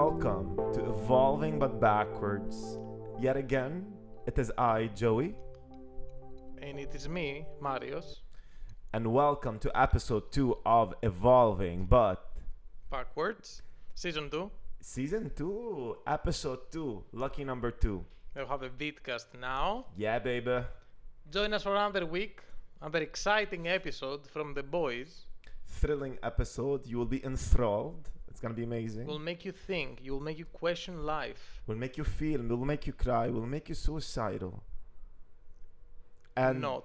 welcome to Evolving But Backwards. Yet again, it is I, Joey. And it is me, Marios. And welcome to episode 2 of Evolving But Backwards. Season 2. Season 2, episode 2, lucky number 2. We have a vidcast now. Yeah, baby. Join us for another week. Another exciting episode from the boys. Thrilling episode. You will be enthralled. It's gonna be amazing. Will make you think. Will make you question life. Will make you feel. Will make you cry. Will make you suicidal. And Not.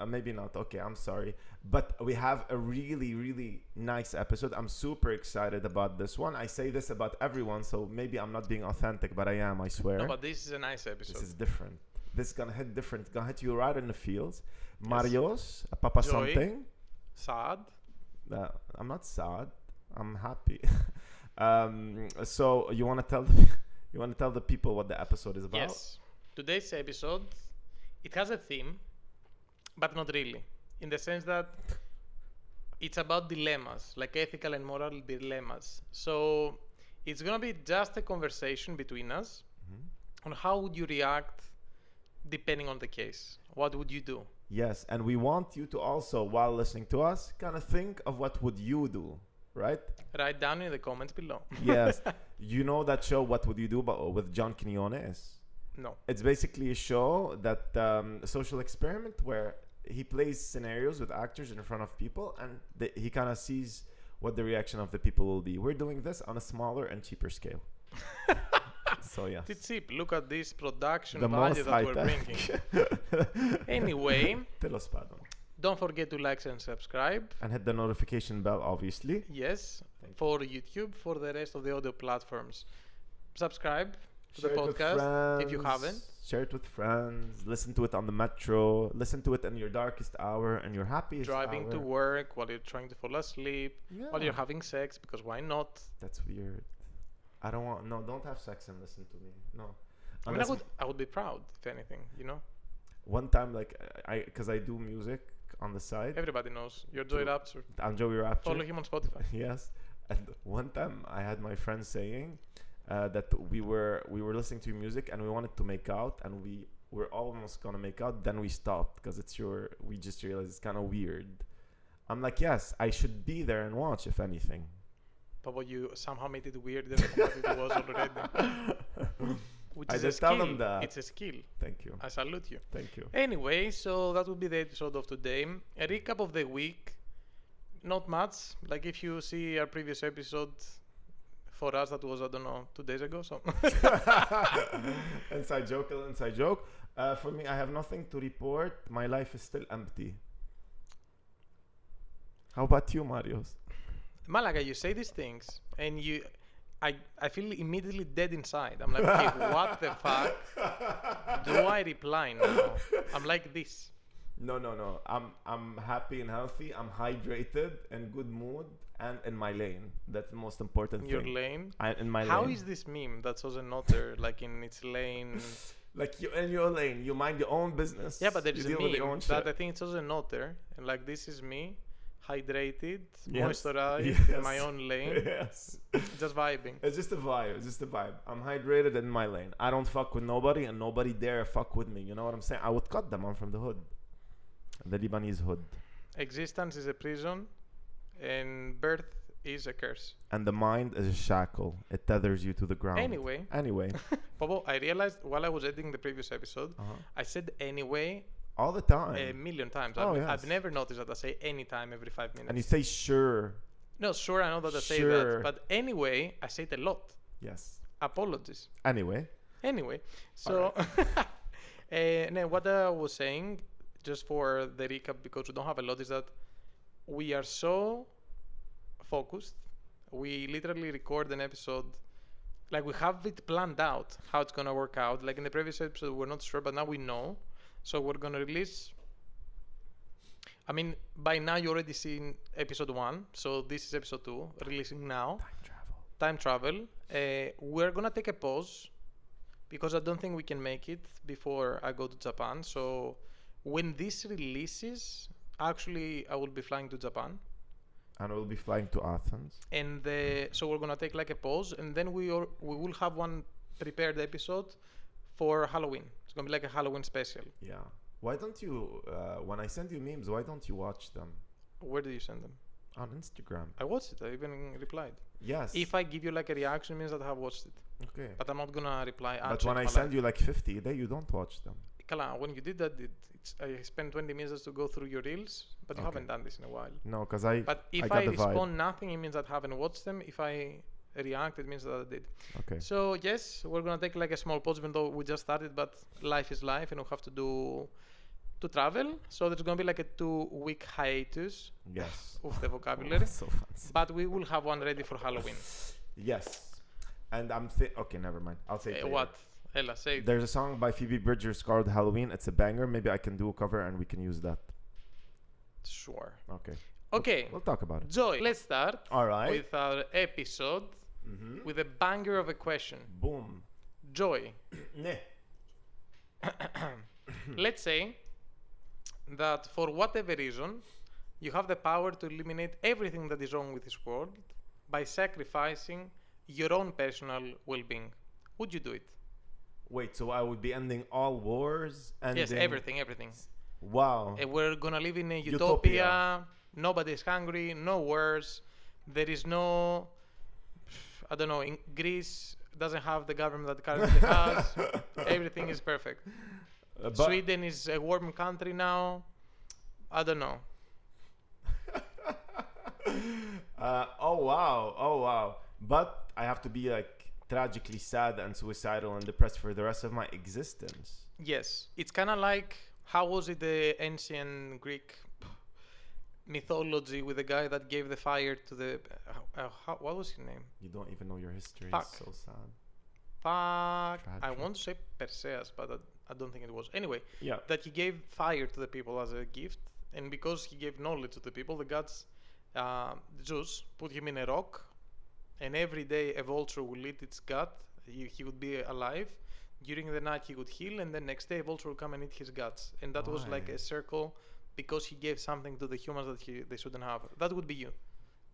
Maybe not. Okay, I'm sorry. But we have a really, really nice episode. I'm super excited about this one. I say this about everyone, so maybe I'm not being authentic, but I am, I swear. No, but this is a nice episode. This is different. This is gonna hit different. It's gonna hit you right in the feels. Yes. Marios, Papa Joy. something. Sad. I'm not sad. I'm happy. So you wanna tell the people what the episode is about? Yes. Today's episode, it has a theme, but not really. In the sense that it's about dilemmas, like ethical and moral dilemmas. So it's gonna be just a conversation between us on how would you react depending on the case. What would you do? Yes, and we want you to also, while listening to us, kind of think of what would you do, right? Write down in the comments below. Yes. You know that show, What Would You Do, but with John Quinones? No. It's basically a show that a social experiment where he plays scenarios with actors in front of people, and he kind of sees what the reaction of the people will be. We're doing this on a smaller and cheaper scale. So yes. It's cheap. Look at this production The value most that we're high-tech. bringing. Anyway, Te lo spado. don't forget to like and subscribe. And hit the notification bell, obviously. Yes, for YouTube, for the rest of the audio platforms. Subscribe to Share the it with podcast if you friends. haven't. Share it with friends. Listen to it on the metro. Listen to it in your darkest hour and your happiest Driving hour. to work, while you're trying to fall asleep, while you're having sex, because why not? That's weird. I don't want. No, don't have sex and listen to me. No. I mean, I would be proud, if anything, you know? One time, like, because I do music on the side. Everybody knows. You're Joy Rapture. I'm Joey Rapture. Follow him on Spotify. Yes. And one time I had my friend saying that we were listening to music and we wanted to make out, and we were almost gonna make out. Then we stopped because we just realized it's kind of weird. I'm like, yes, I should be there and watch, if anything. But you somehow made it weirder than what it was already. Which I is just a skill. tell them that. It's a skill. Thank you. I salute you. Thank you. Anyway, so that would be the episode of today. A recap of the week. Not much. Like if you see our previous episode, for us that was, I don't know, 2 days ago. So Inside joke. For me, I have nothing to report. My life is still empty. How about you, Marios? Malaga, you say these things and I feel immediately dead inside. I'm like, okay, what the fuck do I reply now? I'm like this. No. I'm happy and healthy. I'm hydrated, in good mood, and in my lane. That's the most important In your thing. lane? In my How lane. is this meme that shows an otter like in its lane? Like you in your lane, you mind your own business. Yeah, but there you is a deal with your own meme shit. that I think it shows an otter, and like this is me, hydrated, Yes. moisturized, in Yes. my own lane, Yes. just vibing. It's just a vibe. I'm hydrated in my lane. I don't fuck with nobody, and nobody dare fuck with me. You know what I'm saying? I would cut them. I'm from the hood. The Lebanese hood. Existence is a prison, and birth is a curse. And the mind is a shackle. It tethers you to the ground. Anyway, Popo, I realized while I was editing the previous episode, I said anyway all the time. a million times. Oh, I've yes. never noticed that I say anytime every 5 minutes. And you say sure. No, sure, I know that I say Sure. that. But anyway, I say it a lot. Yes. Apologies. Anyway. So and what I was saying, just for the recap, because we don't have a lot, is that we are so focused. We literally record an episode, like we have it planned out how it's gonna work out. Like in the previous episode, we're not sure, but now we know. So we're gonna release. I mean, by now you already seen episode 1, so this is episode 2, releasing now. Time travel. We're gonna take a pause because I don't think we can make it before I go to Japan. So when this releases, actually I will be flying to Japan. And we'll be flying to Athens. And so we're gonna take like a pause, and then we will have one prepared episode for Halloween. It's gonna be like a Halloween special. Yeah. Why don't you, when I send you memes, why don't you watch them? Where do you send them? On Instagram. I watched it. I even replied. Yes. If I give you like a reaction, it means that I have watched it. Okay. But I'm not gonna reply. But when I send you like 50 a day, you don't watch them. Kala, when you did that, I spent 20 minutes to go through your reels, but you haven't done this in a while. No, because But if I respond nothing, it means that I haven't watched them. If I react, it means that I did. Okay. So yes, we're gonna take like a small pause, even though we just started. But life is life, and we have to travel. So there's gonna be like a 2-week hiatus. Yes. Of the vocabulary. So fancy. But we will have one ready for Halloween. Yes. And okay, never mind. I'll say it what? Ella, say it. There's a song by Phoebe Bridgers called Halloween. It's a banger. Maybe I can do a cover and we can use that. Sure. Okay. Okay. We'll talk about it. Joy, let's start with our episode with a banger of a question. Boom. Joy. Let's say that for whatever reason, you have the power to eliminate everything that is wrong with this world by sacrificing your own personal well-being. Would you do it? Wait, so I would be ending all wars? Yes, everything. Wow. We're gonna live in a utopia. Nobody's hungry, no wars. There is no, I don't know, in Greece doesn't have the government that currently has. Everything is perfect. Sweden is a warm country now. I don't know. Oh wow. But I have to be like tragically sad and suicidal and depressed for the rest of my existence. Yes. It's kind of like, how was it the ancient Greek mythology with the guy that gave the fire to the... what was his name? You don't even know your history. Fuck. It's so sad. Fuck. Tragic. I want to say Perseus, but I don't think it was. Anyway, yeah. That he gave fire to the people as a gift. And because he gave knowledge to the people, the gods, Zeus, put him in a rock. And every day a vulture will eat its gut. He would be alive. During the night he would heal, and the next day a vulture would come and eat his guts. And that was like a circle, because he gave something to the humans that they shouldn't have. That would be you.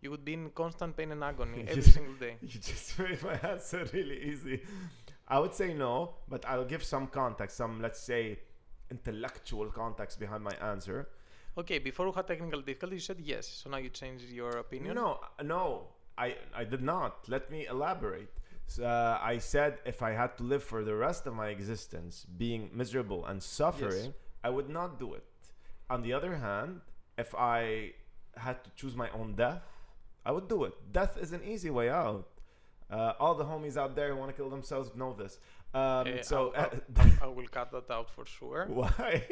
You would be in constant pain and agony every single day. You just made my answer really easy. I would say no, but I'll give some context, some, let's say, intellectual context behind my answer. Okay, before we had technical difficulties, you said yes. So now you changed your opinion? No. I did not. Let me elaborate. So, I said if I had to live for the rest of my existence being miserable and suffering, I would not do it. On the other hand, if I had to choose my own death, I would do it. Death is an easy way out. All the homies out there who want to kill themselves know this. I will cut that out for sure. Why?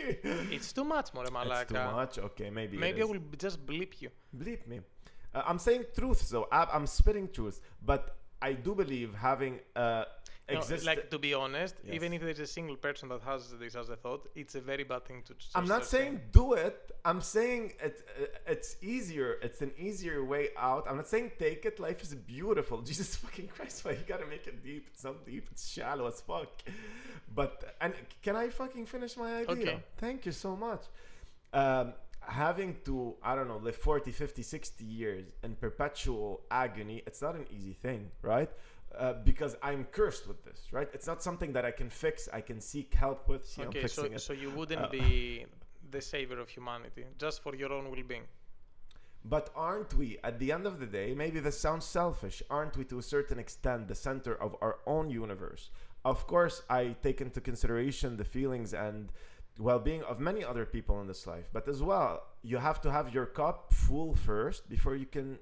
It's too much, more It's too much? Okay, maybe I will just bleep you. Bleep me. I'm saying truth, so I'm spitting truth. But I do believe having like, to be honest, even if there's a single person that has this as a thought, it's a very bad thing to. I'm not saying do it. I'm saying it's easier. It's an easier way out. I'm not saying take it. Life is beautiful. Jesus fucking Christ, why you gotta make it deep? It's not deep. It's shallow as fuck. But can I fucking finish my idea? Okay. Thank you so much. Having to, I don't know, live 40, 50, 60 years in perpetual agony, it's not an easy thing, right? Because I'm cursed with this, right? It's not something that I can fix. I can seek help with. See, okay, I'm fixing it. So you wouldn't be the savior of humanity, just for your own well-being. But aren't we, at the end of the day, maybe this sounds selfish, aren't we to a certain extent the center of our own universe? Of course, I take into consideration the feelings and well-being of many other people in this life, but as well, you have to have your cup full first before you can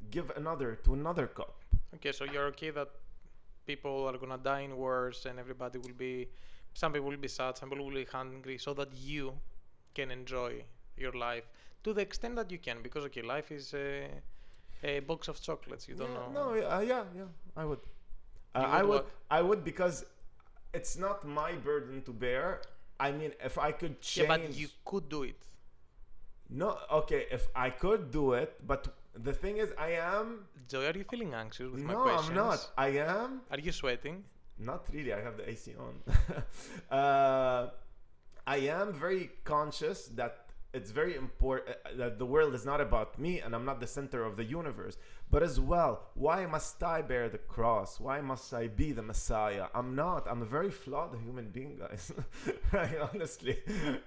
give another to another cup. Okay, so you're okay that people are gonna die in wars and everybody will be, some people will be sad, some people will be hungry, so that you can enjoy your life to the extent that you can, because okay, life is a box of chocolates, you don't know. Yeah, I would. I would because it's not my burden to bear. I mean, if I could change... Yeah, but you could do it. No, okay, if I could do it, but the thing is, I am... Joey, are you feeling anxious with my questions? No, I'm not. I am... Are you sweating? Not really, I have the AC on. I am very conscious that it's very important that the world is not about me and I'm not the center of the universe. But as well, why must I bear the cross? Why must I be the Messiah? I'm not. I'm a very flawed human being, guys. Right, honestly,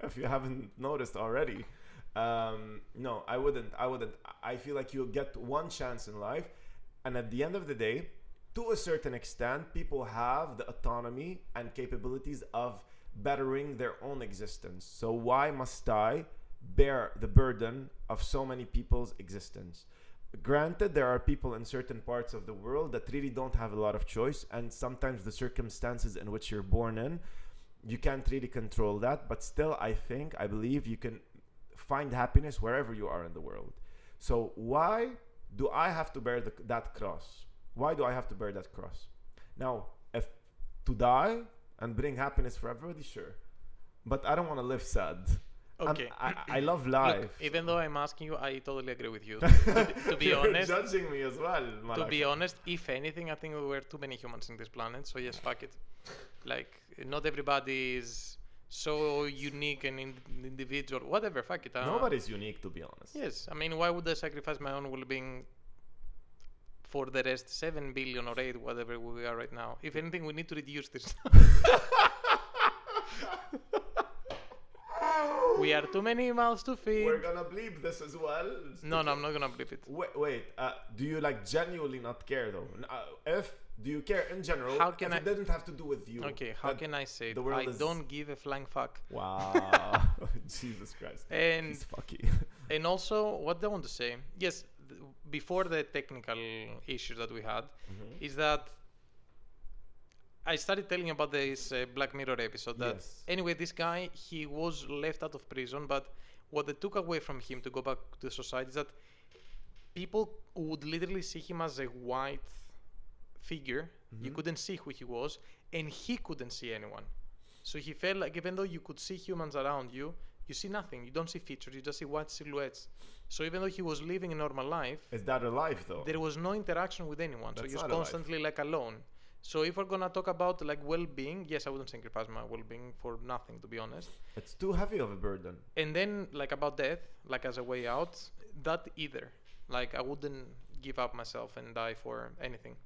if you haven't noticed already. No, I wouldn't. I feel like you get one chance in life, and at the end of the day, to a certain extent, people have the autonomy and capabilities of bettering their own existence. So why must I bear the burden of so many people's existence? Granted, there are people in certain parts of the world that really don't have a lot of choice, and sometimes the circumstances in which you're born in, you can't really control that. But still, I believe you can find happiness wherever you are in the world. So why do I have to bear that cross? Why do I have to bear that cross? Now, if to die and bring happiness for everybody, sure. But I don't want to live sad. Okay. I love life. Look, even though I'm asking you, I totally agree with you. To be You're honest, judging me as well, to be honest, if anything, I think we were too many humans in this planet. So yes, fuck it. Like, not everybody is so unique and individual. Whatever, fuck it. Nobody's unique, to be honest. Yes, I mean, why would I sacrifice my own well-being for the rest 7 billion or 8, whatever we are right now? If anything, we need to reduce this. We are too many mouths to feed. We're gonna bleep this as well. No, I'm not gonna bleep it. Wait. Do you like genuinely not care though? Do you care in general? How can it didn't have to do with you? Okay, how can I say it? I don't give a flying fuck. Wow. Jesus Christ. And he's fucky. And also, what I want to say, yes, before the technical issues that we had, is that I started telling about this Black Mirror episode that anyway, this guy, he was left out of prison, but what they took away from him to go back to society is that people would literally see him as a white figure. You couldn't see who he was, and he couldn't see anyone. So he felt like even though you could see humans around you, you see nothing. You don't see features. You just see white silhouettes. So even though he was living a normal life, is that a life though? There was no interaction with anyone. That's so he was constantly like alone. So if we're gonna talk about like well-being, yes, I wouldn't sacrifice my well-being for nothing, to be honest. It's too heavy of a burden. And then like about death, like as a way out, that either. Like I wouldn't give up myself and die for anything.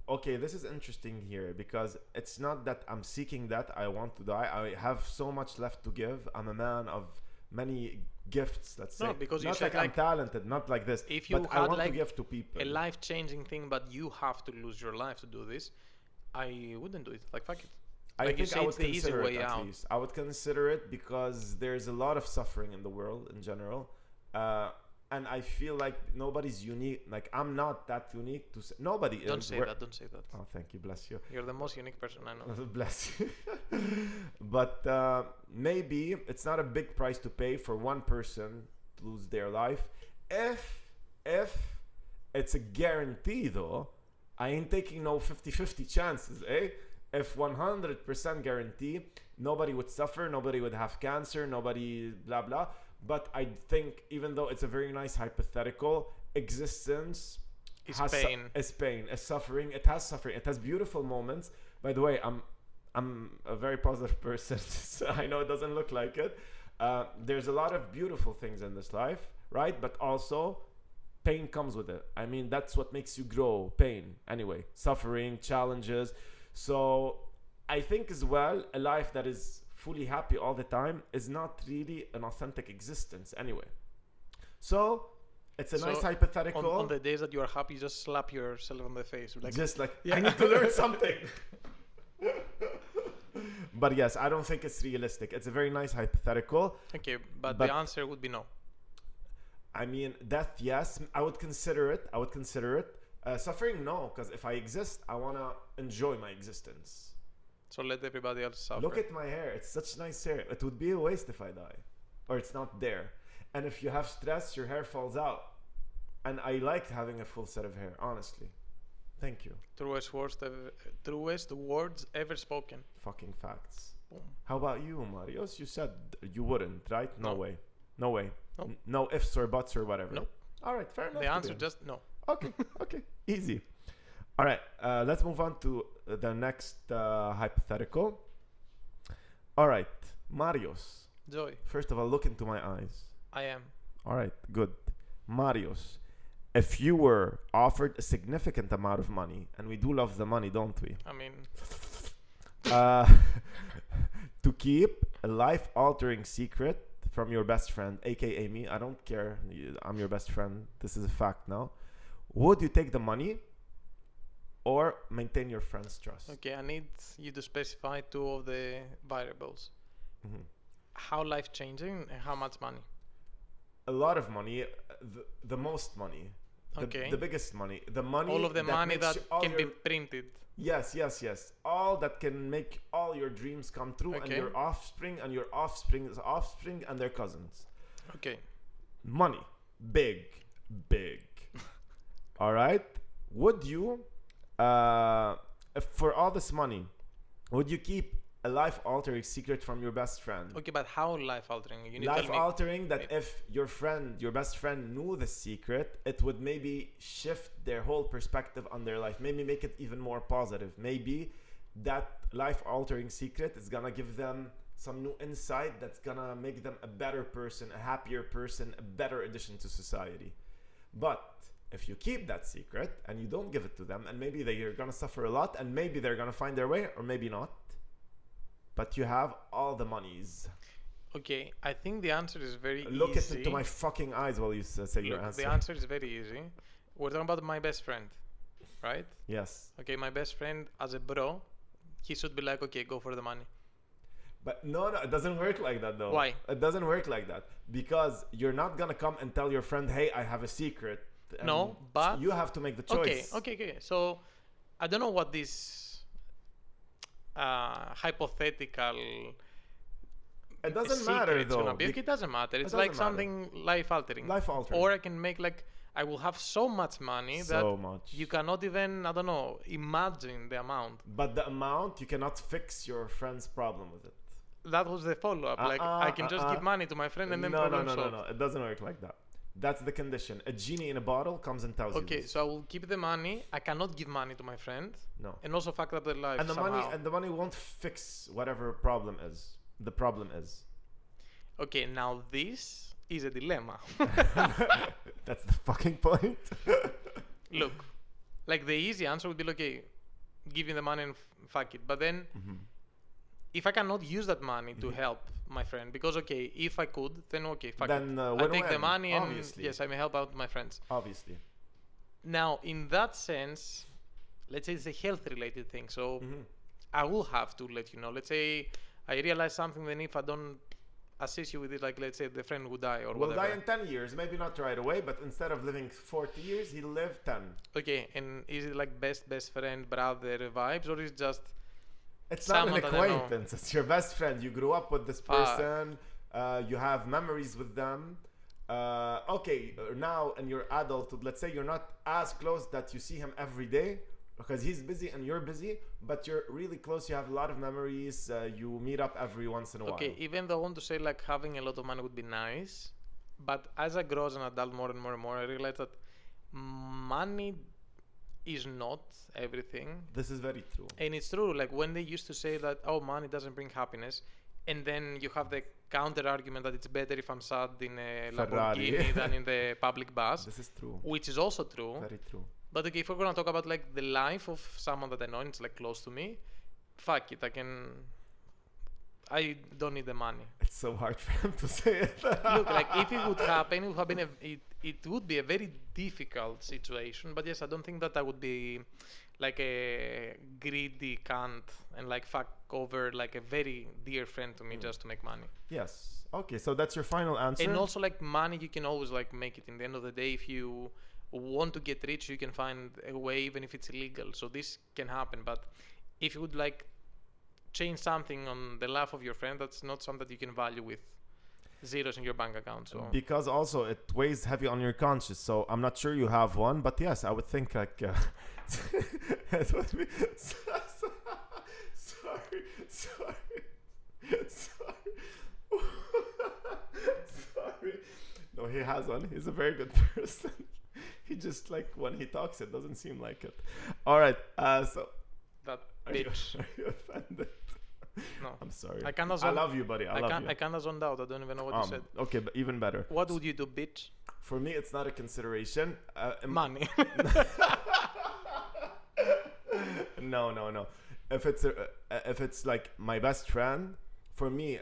Okay, this is interesting here because it's not that I'm seeking that I want to die. I have so much left to give. I'm a man of many gifts, let's say. No, because not you said like I'm talented, not like this. If you but had I want like to give to people a life-changing thing, but you have to lose your life to do this, I wouldn't do it. Like fuck it. I like think I would the easy consider way it at out. least. I would consider it because there's a lot of suffering in the world in general. And I feel like nobody's unique. Like I'm not that unique to say. Nobody is. Don't say that. Don't say that. Oh, thank you. Bless you. You're the most unique person I know. Bless you. But maybe it's not a big price to pay for one person to lose their life. If it's a guarantee though, I ain't taking no 50-50 chances, eh? If 100% guarantee, nobody would suffer, nobody would have cancer, nobody blah blah. But I think even though it's a very nice hypothetical, existence is pain, is suffering. It has suffering. It has beautiful moments. By the way, I'm a very positive person. So I know it doesn't look like it. There's a lot of beautiful things in this life, right? But also, pain comes with it. I mean, that's what makes you grow. Pain, anyway, suffering, challenges. So I think as well, a life that is fully happy all the time is not really an authentic existence anyway. So it's a nice hypothetical. On the days that you are happy, just slap yourself on the face. Like, just like, I need to learn something. But yes, I don't think it's realistic. It's a very nice hypothetical. Okay, but the answer would be no. I mean, death, yes. I would consider it. Suffering, no. Because if I exist, I want to enjoy my existence. So let everybody else suffer. Look at my hair. It's such nice hair. It would be a waste if I die. Or it's not there. And if you have stress, your hair falls out. And I like having a full set of hair, honestly. Thank you. Truest words ever spoken. Fucking facts. Boom. How about you, Marios? You said you wouldn't, right? No way. No Nope. No ifs or buts or whatever. Nope. All right, fair enough. The answer just no. Okay. Easy. All right, let's move on to the next hypothetical. All right, Marios. Joy. First of all, look into my eyes. I am. All right, good. Marios, if you were offered a significant amount of money, and we do love the money, don't we? I mean, Uh, to keep a life-altering secret from your best friend, aka me, I don't care. I'm your best friend. This is a fact now. Would you take the money or maintain your friend's trust? okay, I need you to specify two of the variables. Mhm. How life-changing and how much money? A lot of money, the most money, Okay. the biggest money, the money. All of the money makes that you- all can be your- printed. Yes. All that can make all your dreams come true, and Okay. your offspring and your offspring's offspring and their cousins. Okay. Money, big. All right. Would you, if for all this money, would you keep a life-altering secret from your best friend? Okay, but how life-altering? You need to tell me. Life-altering that if your best friend knew the secret, it would maybe shift their whole perspective on their life. Maybe make it even more positive. Maybe that life-altering secret is gonna give them some new insight that's gonna make them a better person, a happier person, a better addition to society. But if you keep that secret and you don't give it to them, and maybe they're gonna suffer a lot, and maybe they're gonna find their way, or maybe not. But you have all the monies. Okay, I think the answer is very Look easy. into my fucking eyes while you say your Look, answer. the answer is very easy. We're talking about my best friend, right? Yes. Okay, my best friend as a bro, he should be like, okay, go for the money. But no, it doesn't work like that though. Why? It doesn't work like that. Because you're not gonna come and tell your friend, hey, I have a secret. And No, but- you have to make the choice. Okay. So I don't know what this hypothetical It doesn't secret matter is though. gonna be. Okay, it doesn't matter. It's doesn't like matter. something life-altering. Life-altering. Or I can make like I will have so much money that So much. you cannot even, I don't know, imagine the amount. But the amount, you cannot fix your friend's problem with it. That was the follow-up. Like I can just give money to my friend and then problem solved. No. It doesn't work like that. That's the condition. A genie in a bottle comes and tells you Okay, this. so I will keep the money. I cannot give money to my friend No. and also fuck up their life And somehow. the money won't fix whatever problem is. The problem is. Okay, now this is a dilemma. That's the fucking point. Look, like the easy answer would be like, okay, give me the money and fuck it. But then, if I cannot use that money to help my friend, because okay, if I could, then okay, fuck Then, it. I win-win, take the money and obviously. yes, I may help out my friends. Obviously. Now, in that sense, let's say it's a health-related thing. So I will have to let you know. Let's say I realize something, then if I don't assist you with it, like let's say the friend would die or Will whatever. die in 10 years. Maybe not right away, but instead of living 40 years, he'll live 10. Okay, and is it like best friend, brother vibes, or is it just It's not an someone that I know? acquaintance. It's your best friend. You grew up with this person. You have memories with them. Okay, now in your adulthood, let's say you're not as close that you see him every day because he's busy and you're busy, but you're really close. You have a lot of memories. You meet up every once in a okay, while. even though I want to say like having a lot of money would be nice, but as I grow as an adult more and more, I realize that money is not everything. This is very true. And it's true, like when they used to say that, oh, money doesn't bring happiness, and then you have the counter argument that it's better if I'm sad in a Ferrari. Lamborghini than in the public bus, This is true. which is also true. Very true. But okay, if we're gonna talk about like the life of someone that I know and it's like close to me, fuck it, I don't need the money. It's so hard for him to say it. Look, like if it would happen, it would be a very difficult situation. But yes, I don't think that I would be like a greedy cunt and like fuck over like a very dear friend to me just to make money. Yes. Okay, so that's your final answer. And also like money, you can always like make it. In the end of the day, if you want to get rich, you can find a way, even if it's illegal. So this can happen. But if you would like change something on the life of your friend, that's not something that you can value with zeros in your bank account. So because also it weighs heavy on your conscience. So I'm not sure you have one, but yes, I would think like it would be sorry. No, he has one. He's a very good person. He just like when he talks, it doesn't seem like it. All right. So that are you, bitch. are you offended? No. I'm sorry. I kinda I zoned, love you, buddy. I love you. I kinda zoned out. I don't even know what you said. Okay, but even better. What would you do, bitch? For me, it's not a consideration. Money. No. If it's like my best friend, for me,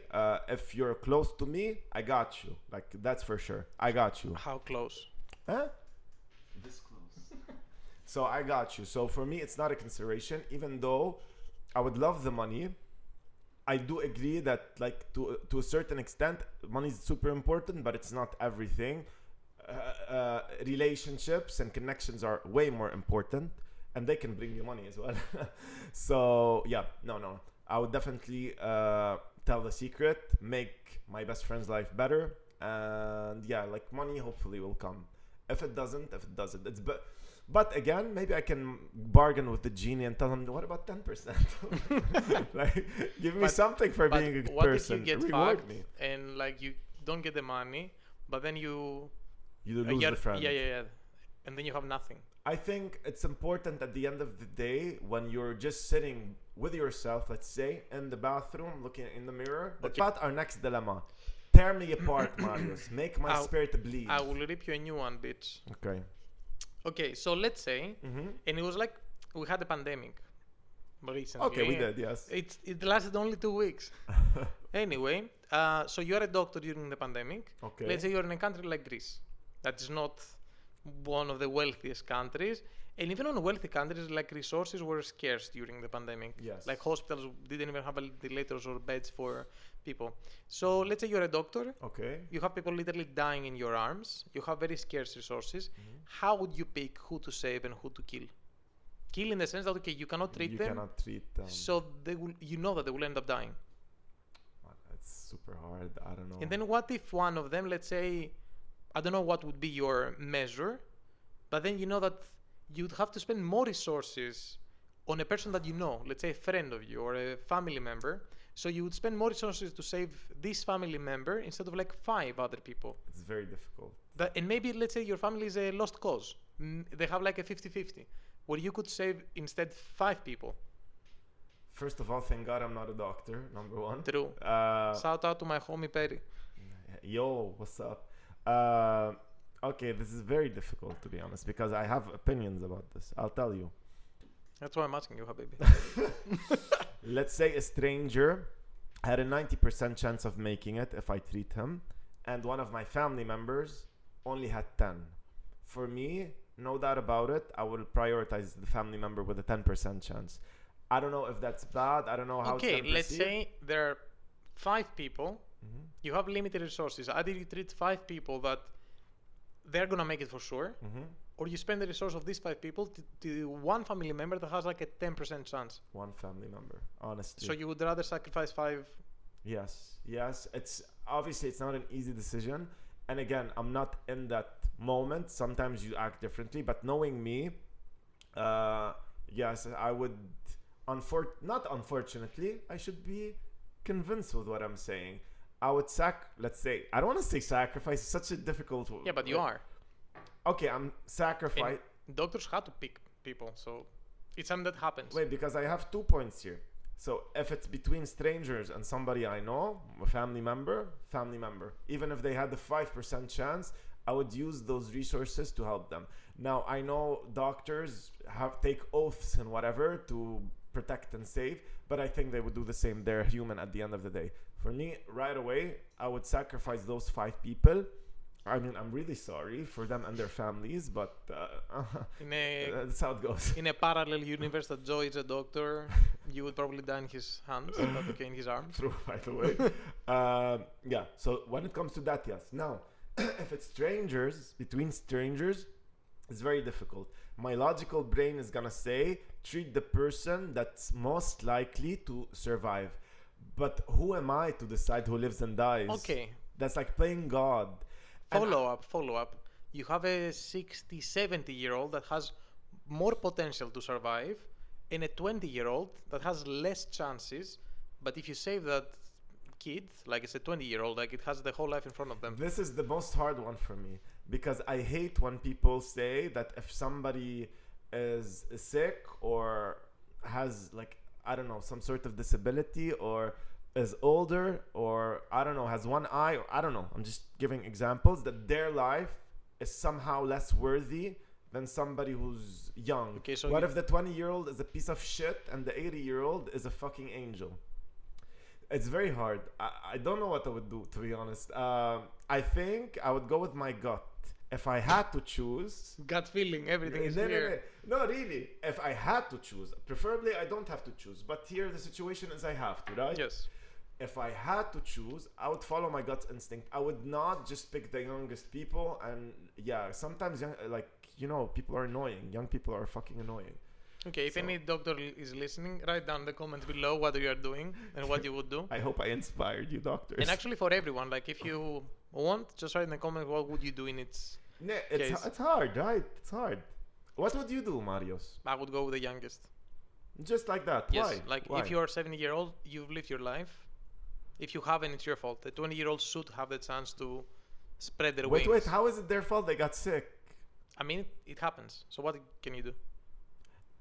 if you're close to me, I got you. Like that's for sure. I got you. How close? Huh? This close. So I got you. So for me, it's not a consideration. Even though I would love the money, I do agree that like to a certain extent, money is super important, but it's not everything. Relationships and connections are way more important, and they can bring you money as well. So yeah, no, I would definitely tell the secret, make my best friend's life better, and yeah, like money hopefully will come. If it doesn't, it's but again, maybe I can bargain with the genie and tell him, what about 10%? Like, give me something for being a good what person. If you get Reward fucked me. and like you don't get the money, but then you lose the friend. Yeah, and then you have nothing. I think it's important at the end of the day when you're just sitting with yourself, let's say, in the bathroom, looking in the mirror. That's about our next dilemma. Tear me apart, Marius. Make my spirit bleed. I will rip you a new one, bitch. Okay, so let's say, and it was like we had a pandemic recently. Okay, we did, yes. It lasted only 2 weeks. Anyway, so you are a doctor during the pandemic. Okay. Let's say you're in a country like Greece. That is not one of the wealthiest countries. And even on wealthy countries, like resources were scarce during the pandemic. Yes. Like hospitals didn't even have ventilators or beds for people. So let's say you're a doctor. Okay. You have people literally dying in your arms. You have very scarce resources. How would you pick who to save and who to kill? Kill in the sense that, okay, you cannot treat them. You cannot treat them. So you know that they will end up dying. It's super hard. I don't know. And then what if one of them, let's say, I don't know what would be your measure, but then you know that you'd have to spend more resources on a person that you know, let's say a friend of you or a family member. So you would spend more resources to save this family member instead of like 5 other people. It's very difficult. And maybe let's say your family is a lost cause. They have like a 50-50, where you could save instead 5 people. First of all, thank God I'm not a doctor, number one. True. Shout out to my homie Perry. Yo, what's up? Okay, this is very difficult to be honest because I have opinions about this. I'll tell you. That's why I'm asking you, Habibi. Let's say a stranger had a 90% chance of making it if I treat him, and one of my family members only had 10. For me, no doubt about it, I will prioritize the family member with a 10% chance. I don't know if that's bad. I don't know how. Okay, let's say there are 5 people. You have limited resources. Either you treat 5 people that they're gonna make it for sure, or you spend the resource of these 5 people to one family member that has like a 10% chance. One family member, honestly. So you would rather sacrifice 5? Yes. It's obviously it's not an easy decision, and again, I'm not in that moment. Sometimes you act differently, but knowing me, yes, I would. Not unfortunately, I should be convinced with what I'm saying. I would let's say, I don't want to say sacrifice, it's such a difficult word. Yeah, but you are. Okay, I'm sacrifice. Doctors had to pick people, so it's something that happens. Wait, because I have 2 points here. So if it's between strangers and somebody I know, a family member. Even if they had the 5% chance, I would use those resources to help them. Now, I know doctors take oaths and whatever to protect and save, but I think they would do the same. They're human at the end of the day. For me, right away, I would sacrifice those 5 people. I mean, I'm really sorry for them and their families, but that's how it goes. In a parallel universe that Joe is a doctor, you would probably die in his hands, but okay, in his arms. True, by the way. Yeah, so when it comes to that, yes. Now, if it's between strangers, it's very difficult. My logical brain is gonna say, treat the person that's most likely to survive. But who am I to decide who lives and dies? Okay. That's like playing God. Follow up. You have a 60, 70-year-old that has more potential to survive and a 20-year-old that has less chances. But if you save that kid, like it's a 20-year-old, like it has the whole life in front of them. This is the most hard one for me because I hate when people say that if somebody is sick or has like I don't know, some sort of disability, or is older, or I don't know, has one eye, or I don't know. I'm just giving examples that their life is somehow less worthy than somebody who's young. Okay, so what if the 20-year-old is a piece of shit and the 80-year-old is a fucking angel? It's very hard. I don't know what I would do, to be honest. I think I would go with my gut. If I had to choose... Gut feeling, everything is no, here. No, really. If I had to choose, preferably I don't have to choose. But here the situation is I have to, right? Yes. If I had to choose, I would follow my gut instinct. I would not just pick the youngest people. And yeah, sometimes people are annoying. Young people are fucking annoying. Okay, if any doctor is listening, write down in the comments below what you are doing and what you would do. I hope I inspired you, doctors. And actually for everyone, like if you want, just write in the comments what would you do in its case. It's hard, right? It's hard. What would you do, Marius? I would go with the youngest. Just like that? Yes, Why? Why? If you are 70-year-old, you've lived your life. If you haven't, it's your fault. The 20-year-olds should have the chance to spread their wings. Wait, how is it their fault they got sick? I mean, it happens. So what can you do?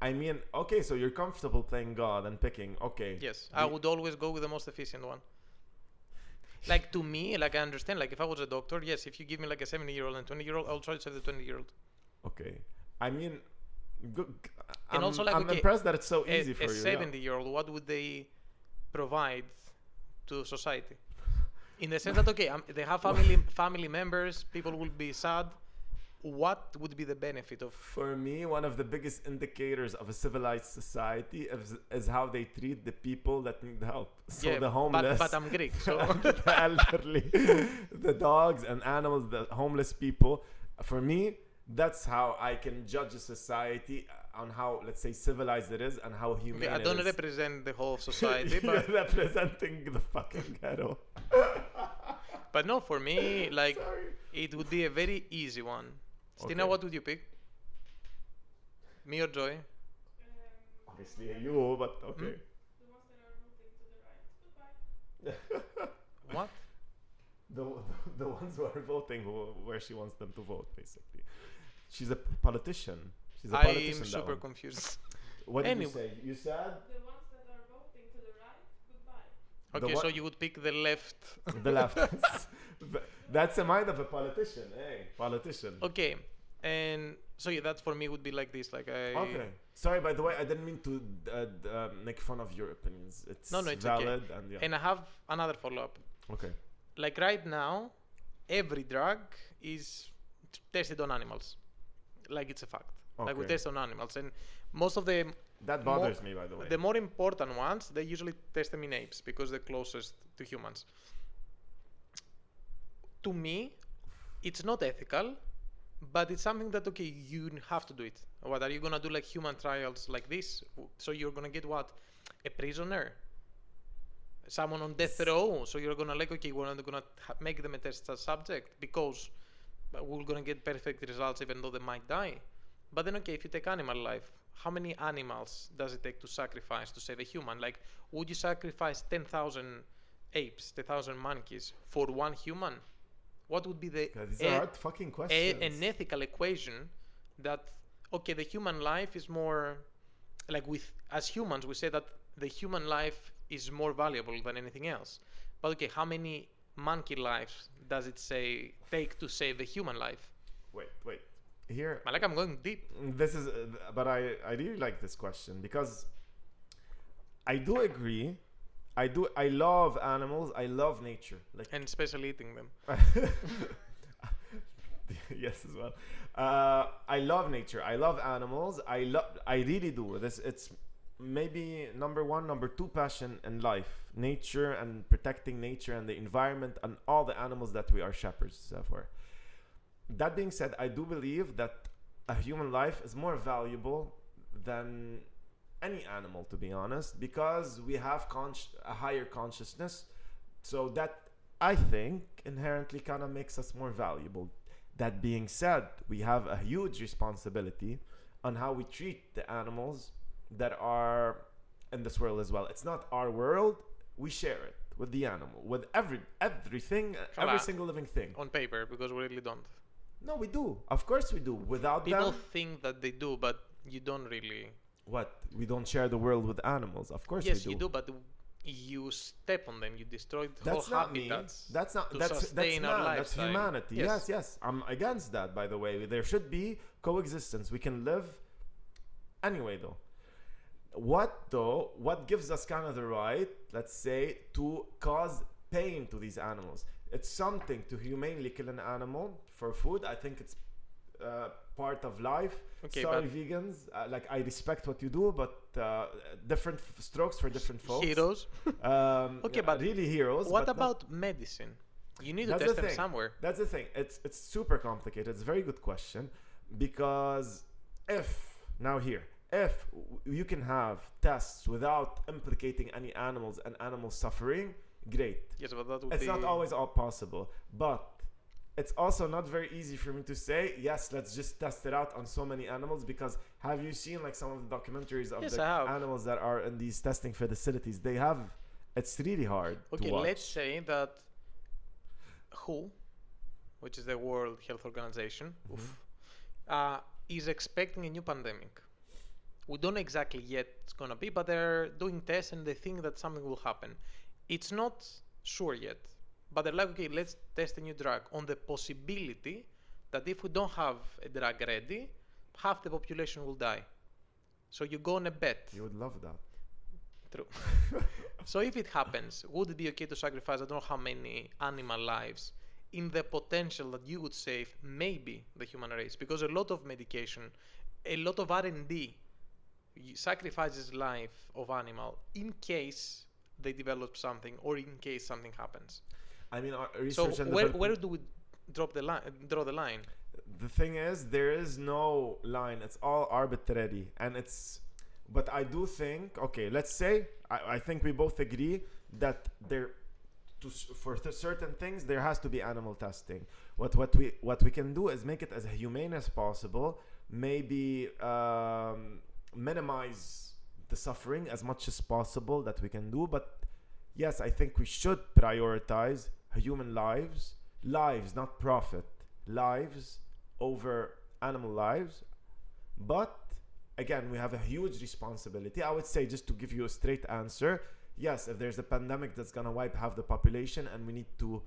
I mean, okay, so you're comfortable playing God and picking, okay. Yes, I would always go with the most efficient one. Like to me, like I understand, like if I was a doctor, yes, if you give me like a 70-year-old and 20-year-old, I'll try to save the 20-year-old. Okay. I mean, and also like, I'm impressed that it's so easy for you. A 70-year-old, what would they provide to society? In the sense that, okay, they have family members, people will be sad. What would be the benefit of... For me, one of the biggest indicators of a civilized society is how they treat the people that need help. So yeah, the homeless... But I'm Greek, so... the elderly, the dogs and animals, the homeless people. For me, that's how I can judge a society on how, let's say, civilized it is and how humane it is. I don't represent the whole of society, but... You're representing the fucking ghetto. But no, for me, like, it would be a very easy one. Stina, what would you pick? Me or Joy? Obviously you, but okay. The ones that are moving to the right. Goodbye. What? The ones who are voting where she wants them to vote, basically. She's a politician. I'm super confused. What did you say? You said? The ones that are voting to the right. Goodbye. Okay, so you would pick the left. The left. That's the mind of a politician, politician. Okay, and so yeah, that for me would be like this, like I... Okay. Sorry, by the way, I didn't mean to make fun of your opinions. It's it's valid okay. and yeah. And I have another follow-up. Okay. Like right now, every drug is tested on animals. Like it's a fact. Okay. Like we test on animals, and most of the... That bothers me, by the way. The more important ones, they usually test them in apes because they're closest to humans. To me, it's not ethical, but it's something that, okay, you have to do it. What, are you going to do like human trials like this? So you're going to get what? A prisoner? Someone on death row? So you're going to like, okay, we're not going to make them a test subject because we're going to get perfect results even though they might die. But then, okay, if you take animal life, how many animals does it take to sacrifice to save a human? Like, would you sacrifice 10,000 apes, 10,000 monkeys for one human? What would be the these are hard fucking questions. An ethical equation that, okay, the human life is more, like as humans, we say that the human life is more valuable than anything else. But okay, how many monkey lives does it take to save a human life? Wait. Here, like I'm going deep. This is, but I really like this question because I do agree. I love animals. I love nature. Like, and especially eating them. Yes, as well. I love nature. I love animals. I really do. It's maybe number 1, number 2 passion in life. Nature and protecting nature and the environment and all the animals that we are shepherds for. That being said, I do believe that a human life is more valuable than any animal, to be honest, because we have a higher consciousness. So that, I think, inherently kind of makes us more valuable. That being said, we have a huge responsibility on how we treat the animals that are in this world as well. It's not our world. We share it with the animal, with everything, every single living thing. On paper, because we really don't. No, we do. Of course we do. Without people them... think that they do, but you don't really. What? We don't share the world with animals. Of course Yes, we you do. do, but you step on them. You destroy the That's whole not me. habitats. That's not. to That's sustain our man. That's lifestyle. humanity. Yes. Yes, yes. I'm against that. By the way, there should be coexistence. We can live. Anyway, though, what gives us kind of the right, let's say, to cause pain to these animals? It's something to humanely kill an animal for food. I think it's part of life. Okay, Sorry, but vegans. Like, I respect what you do, but different strokes for different folks. heroes. Okay, but really heroes. What but not- about medicine? You need to That's test the them thing. somewhere. That's the thing. It's super complicated. It's a very good question, because if you can have tests without implicating any animals and animal suffering, great. Yes, but that would It's be not always all possible, but it's also not very easy for me to say, yes, let's just test it out on so many animals, because have you seen like some of the documentaries of Yes, the I have. animals that are in these testing facilities? It's really hard Okay, to watch. let's say that WHO, which is the World Health Organization, is expecting a new pandemic. We don't know exactly yet it's gonna be, but they're doing tests and they think that something will happen. It's not sure yet, but they're like, okay, let's test a new drug on the possibility that if we don't have a drug ready, half the population will die. So you go on a bet. You would love that. True. So if it happens, would it be okay to sacrifice I don't know how many animal lives in the potential that you would save maybe the human race? Because a lot of medication, a lot of R&D sacrifices life of animal in case they develop something or in case something happens. I mean, our So research and where development- do we draw the line? the thing is, there is no line. It's all arbitrary, and but I do think, okay, let's say I think we both agree that for certain things there has to be animal testing. What we can do is make it as humane as possible. Maybe minimize the suffering as much as possible that we can do. But yes, I think we should prioritize human lives, not profit, lives over animal lives. But again, we have a huge responsibility. I would say, just to give you a straight answer, yes, if there's a pandemic that's gonna wipe half the population and we need to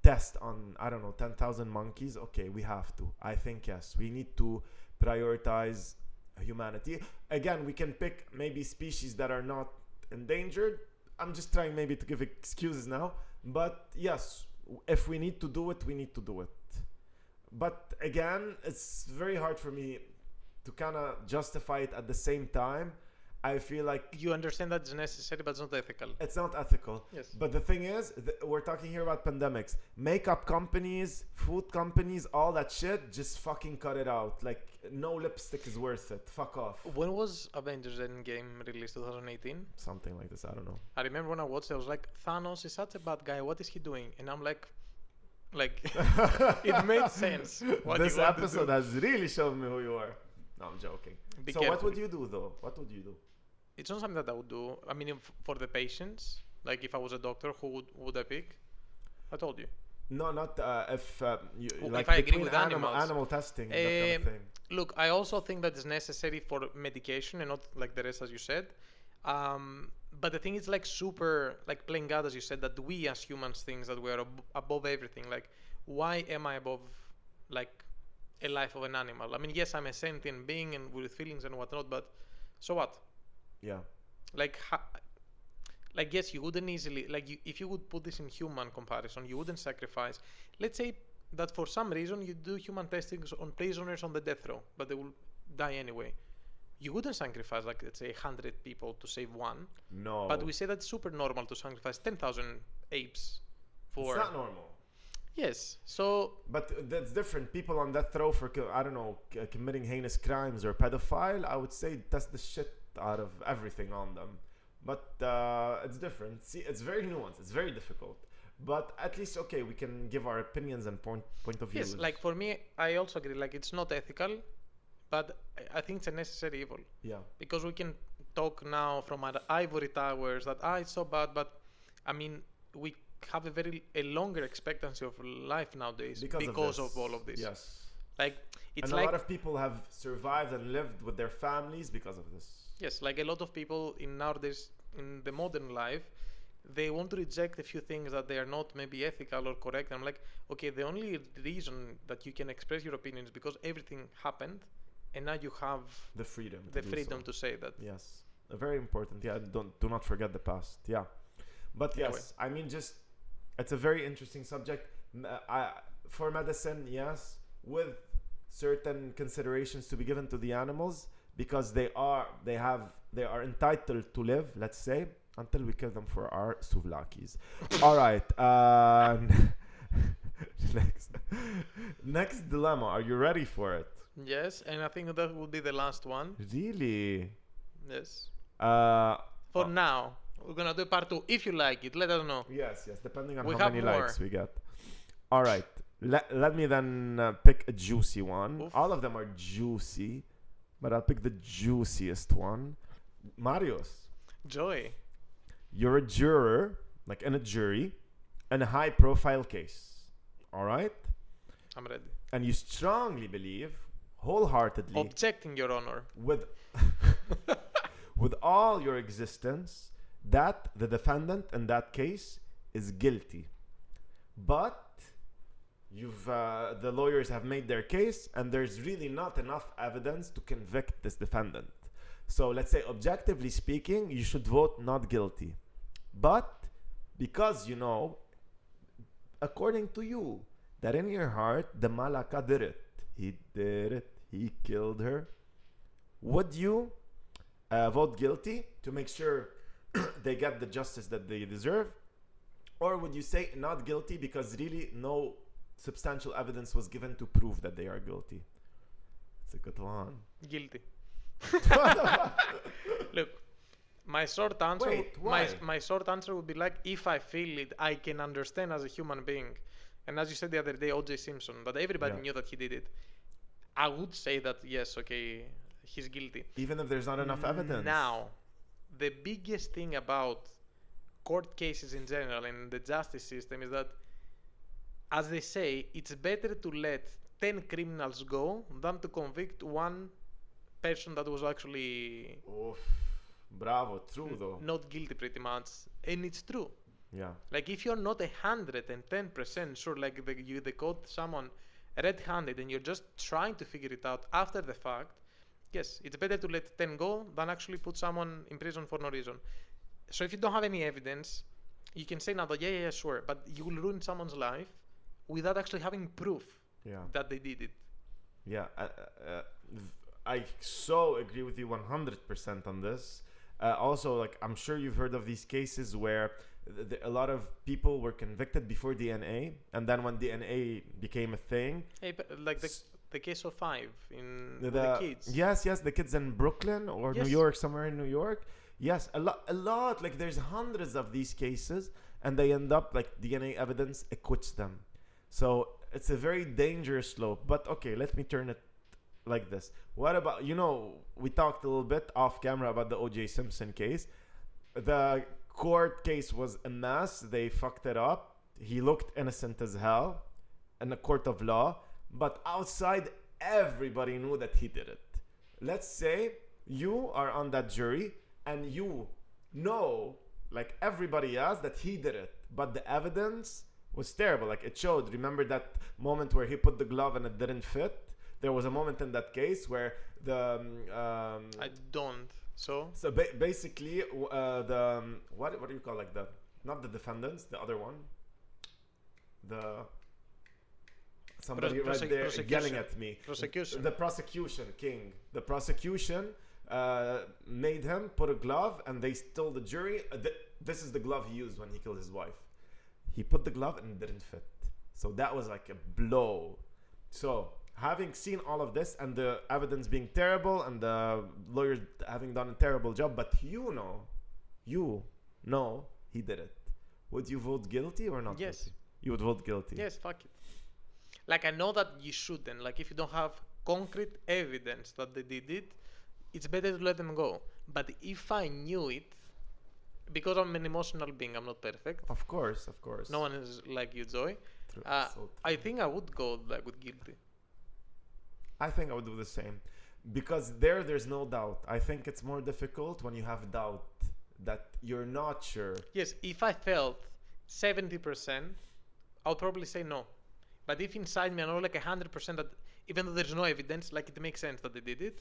test on, I don't know, 10,000 monkeys, okay, we have to. I think, yes, we need to prioritize humanity. Again, we can pick maybe species that are not endangered. I'm just trying maybe to give excuses now. But yes, if we need to do it, we need to do it. But again, it's very hard for me to kind of justify it at the same time. I feel like You understand that it's necessary, but it's not ethical. it's not ethical. Yes. But the thing is, we're talking here about pandemics. Makeup companies, food companies, all that shit, just fucking cut it out. Like, no lipstick is worth it. Fuck off. When was Avengers Endgame released? 2018? Something like this, I don't know. I remember when I watched it, I was like, Thanos is such a bad guy. What is he doing? And I'm like, it made sense. What This he wanted to episode do. has really shown me who you are. No, I'm joking. Be So what careful. would you do, though? What would you do? It's not something that I would do. I mean, for the patients, like if I was a doctor, who would I pick? I told you. No, not if you If like I agree between with animal animals. testing, that kind of thing. Look, I also think that it's necessary for medication and not like the rest, as you said. But the thing is, like, super, like playing God, as you said, that we as humans think that we are above everything. Like, why am I above, like, a life of an animal? I mean, yes, I'm a sentient being and with feelings and whatnot, but so what? Yeah. Like, yes, you wouldn't easily, like, if you would put this in human comparison, you wouldn't sacrifice. Let's say that for some reason you do human testing on prisoners on the death row, but they will die anyway. You wouldn't sacrifice, like, let's say 100 people to save one. No. But we say that's super normal to sacrifice 10,000 apes for. It's not normal. Yes. So. But that's different. People on death row for, I don't know, committing heinous crimes or pedophile, I would say test the shit out of everything on them. But it's different. See, it's very nuanced. It's very difficult. But at least, okay, we can give our opinions and point of view. Yes, like for me, I also agree. Like, it's not ethical, but I think it's a necessary evil. Yeah. Because we can talk now from our ivory towers that it's so bad, but I mean, we have a longer expectancy of life nowadays because of of all of this. Yes. Like it's And like a lot of people have survived and lived with their families because of this. yes, like a lot of people in nowadays in the modern life, they want to reject a few things that they are not maybe ethical or correct. I'm like, okay, the only reason that you can express your opinion is because everything happened, and now you have The freedom. the to do freedom so. to say that. Yes, very important. Yeah, do not forget the past. Yeah, but Anyway. yes, I mean, just it's a very interesting subject. For medicine, yes, with certain considerations to be given to the animals because they are entitled to live. Let's say until we kill them for our souvlakis. All right. Next dilemma. Are you ready for it? Yes, and I think that will be the last one. Really? Yes. Uh, For now, we're gonna do part 2. If you like it, let us know. Yes, depending on We how have many more. likes we get. All right. Let me then pick a juicy one. Oof. All of them are juicy, but I'll pick the juiciest one. Marius, Joy. you're a juror, like in a jury, in a high profile case. All right? I'm ready. And you strongly believe, wholeheartedly, Objecting, Your Honor. with with all your existence, that the defendant in that case is guilty. But the lawyers have made their case, and there's really not enough evidence to convict this defendant. So let's say, objectively speaking, you should vote not guilty. But because you know, according to you, that in your heart, the Malaka did it. He did it. He killed her. Would you vote guilty to make sure they get the justice that they deserve? Or would you say not guilty because really no substantial evidence was given to prove that they are guilty? It's a good one. Guilty. Look, my short answer. Wait, why? My short answer would be like, if I feel it, I can understand as a human being. And as you said the other day, O.J. Simpson, that everybody Yeah. knew that he did it. I would say that yes, okay, he's guilty. Even if there's not enough evidence. Now, the biggest thing about court cases in general and the justice system is that, as they say, it's better to let 10 criminals go than to convict one person that was actually Oof. Bravo. True though. not guilty, pretty much. And it's true. Yeah. Like, if you're not 110% sure, like they caught someone red-handed and you're just trying to figure it out after the fact, yes, it's better to let 10 go than actually put someone in prison for no reason. So if you don't have any evidence, you can say now that, yeah, sure, but you will ruin someone's life without actually having proof Yeah. that they did it. Yeah. I so agree with you 100% on this. Also, like, I'm sure you've heard of these cases where a lot of people were convicted before DNA, and then when DNA became a thing, Hey, but like the case of 5 in the the kids. Yes, the kids in Brooklyn or Yes. New York, somewhere in New York. Yes, a lot. Like, there's hundreds of these cases, and they end up like DNA evidence acquits them. So it's a very dangerous slope. But okay, let me turn it like this. What about, we talked a little bit off camera about the O.J. Simpson case. The court case was a mess. They fucked it up. He looked innocent as hell in a court of law, but outside, everybody knew that he did it. Let's say you are on that jury and you know, like everybody else, that he did it, but the evidence was terrible. Like, it showed. Remember that moment where he put the glove and it didn't fit? There was a moment in that case where the I don't. So basically the what do you call, like, the, not the defendants, the other one, the somebody right there yelling at me, prosecution. the prosecution made him put a glove, and they told the jury this is the glove he used when he killed his wife. He put the glove and it didn't fit, so that was like a blow. So having seen all of this and the evidence being terrible and the lawyers having done a terrible job, but you know he did it, would you vote guilty or not? Yes. Guilty? You would vote guilty. Yes, fuck it. Like, I know that you shouldn't. Like, if you don't have concrete evidence that they did it, it's better to let them go. But if I knew it, because I'm an emotional being, I'm not perfect. Of course. No one is like you, Joy. True. So I think I would go like with guilty. I think I would do the same, because there's no doubt. I think it's more difficult when you have doubt that you're not sure. Yes, if I felt 70%, I would probably say no. But if inside me I know like 100% that even though there's no evidence, like it makes sense that they did it,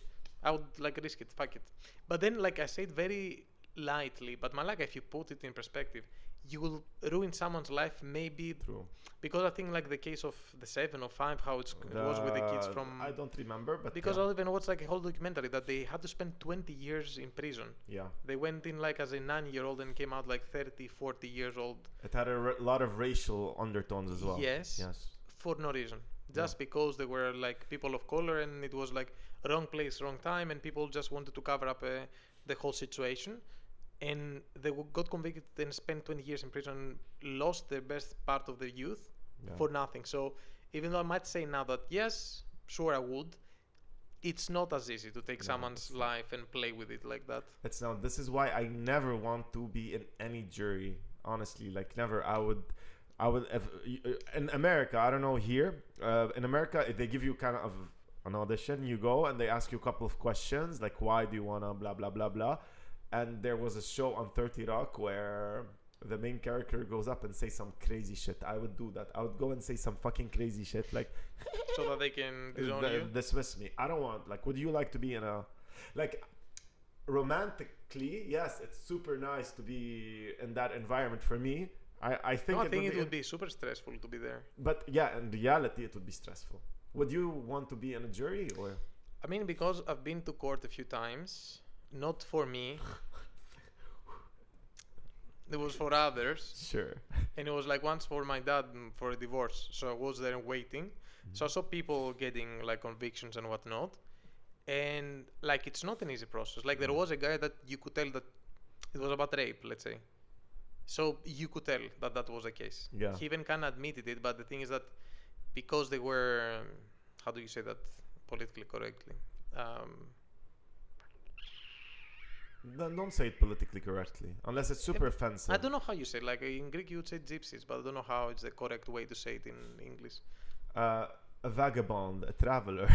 I would like risk it, fuck it. But then like I say it very lightly, but Malaka, if you put it in perspective, you will ruin someone's life maybe. True. Because I think like the case of the 7 or 5, how it was with the kids from. I don't remember, but Because yeah. I even watched like a whole documentary that they had to spend 20 years in prison. Yeah. They went in like as a 9-year-old and came out like 30, 40 years old. It had a lot of racial undertones as well. Yes. Yes. For no reason. Just because they were like people of color and it was like wrong place, wrong time, and people just wanted to cover up the whole situation. And they got convicted and spent 20 years in prison, lost the best part of their youth for nothing. So even though I might say now that yes, sure I would, it's not as easy to take someone's life and play with it like that. It's not. This is why I never want to be in any jury. Honestly, like never. I would. If, in America, I don't know here. In America, if they give you kind of an audition, you go and they ask you a couple of questions like, why do you wanna blah blah blah blah. And there was a show on 30 Rock where the main character goes up and says some crazy shit. I would do that. I would go and say some fucking crazy shit like so that they can disown you. Dismiss me. I don't want, like, would you like to be in a, like, romantically, yes, it's super nice to be in that environment for me. I think it would be super stressful to be there. But yeah, in reality, it would be stressful. Would you want to be in a jury or? I mean, because I've been to court a few times. Not for me. It was for others. Sure. And it was like once for my dad for a divorce. So I was there waiting. So I saw people getting like convictions and whatnot. And like it's not an easy process. Like there was a guy that you could tell that it was about rape, let's say. So you could tell that that was the case. Yeah. He even kind of admitted it, but the thing is that because they were, how do you say that politically correctly? Don't say it politically correctly, unless it's super offensive. I don't know how you say it. Like in Greek you would say gypsies, but I don't know how it's the correct way to say it in English. A vagabond, a traveler.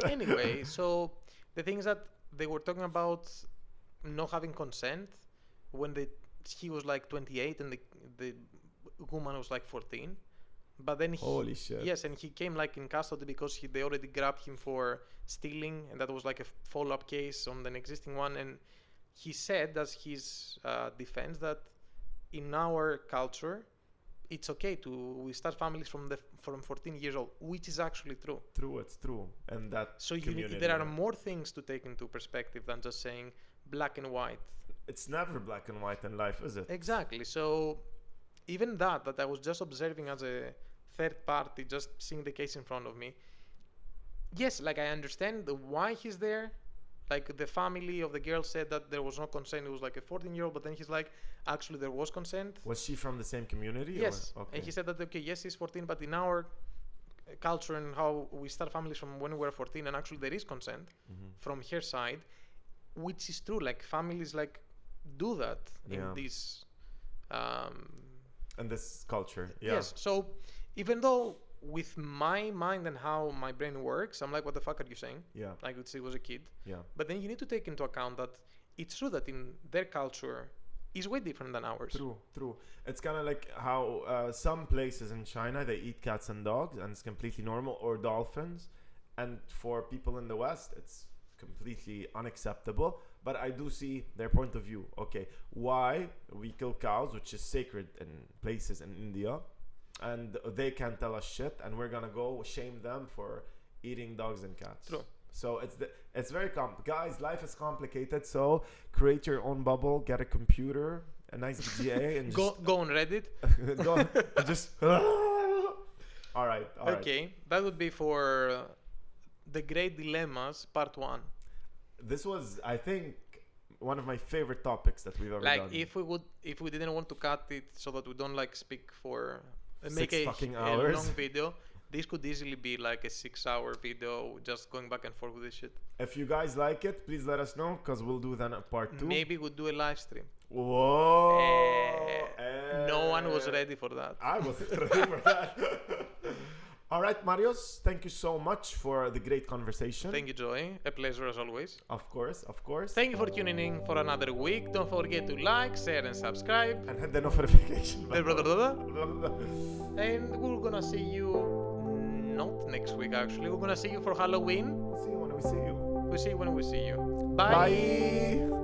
Anyway, so the thing is that they were talking about not having consent when he was like 28 and the woman was like 14. But then holy shit. Yes, and he came like in custody because they already grabbed him for stealing, and that was like a follow-up case on an existing one. And he said, as his defense, that in our culture, it's okay we start families from 14 years old, which is actually true. True, it's true, and that. So there are more things to take into perspective than just saying black and white. It's never black and white in life, is it? Exactly. So even that I was just observing as a third party, just seeing the case in front of me. Yes, like I understand why he's there. Like the family of the girl said that there was no consent. It was like a 14-year-old, but then he's like, actually there was consent. Was she from the same community? Yes. Or? Okay. And he said that, okay, yes, he's 14, but in our culture and how we start families from when we're 14, and actually there is consent from her side, which is true. Like families like do that in this in this culture. Yeah. Yes. So even though with my mind and how my brain works, I'm like, what the fuck are you saying? Yeah. Like I was a kid. Yeah. But then you need to take into account that it's true that in their culture is way different than ours. True. It's kind of like how some places in China they eat cats and dogs and it's completely normal, or dolphins, and for people in the West it's completely unacceptable. But I do see their point of view. Okay, why we kill cows, which is sacred in places in India, and they can't tell us shit, and we're gonna go shame them for eating dogs and cats. True. So it's very guys, life is complicated. So create your own bubble, get a computer, a nice VGA, and go on Reddit. just all right. Okay, that would be for the Great Dilemmas Part 1. This was, I think, one of my favorite topics that we've ever done. Like if we didn't want to cut it so that we don't like speak for make 6 fucking hours. A long video, this could easily be like a 6-hour video just going back and forth with this shit. If you guys like it, please let us know, because we'll do then a part 2. Maybe we'll do a live stream. Whoa! No one was ready for that. I wasn't ready for that. All All right, Marios, thank you so much for the great conversation. Thank you, Joy. A pleasure as always. Of course, of course. Thank you for tuning in for another week. Don't forget to like, share, and subscribe. And hit the notification Blah, button. blah, blah, blah. And we're gonna see you not next week actually. We're gonna see you for Halloween. See you when we see you. We'll see you when we see you. Bye.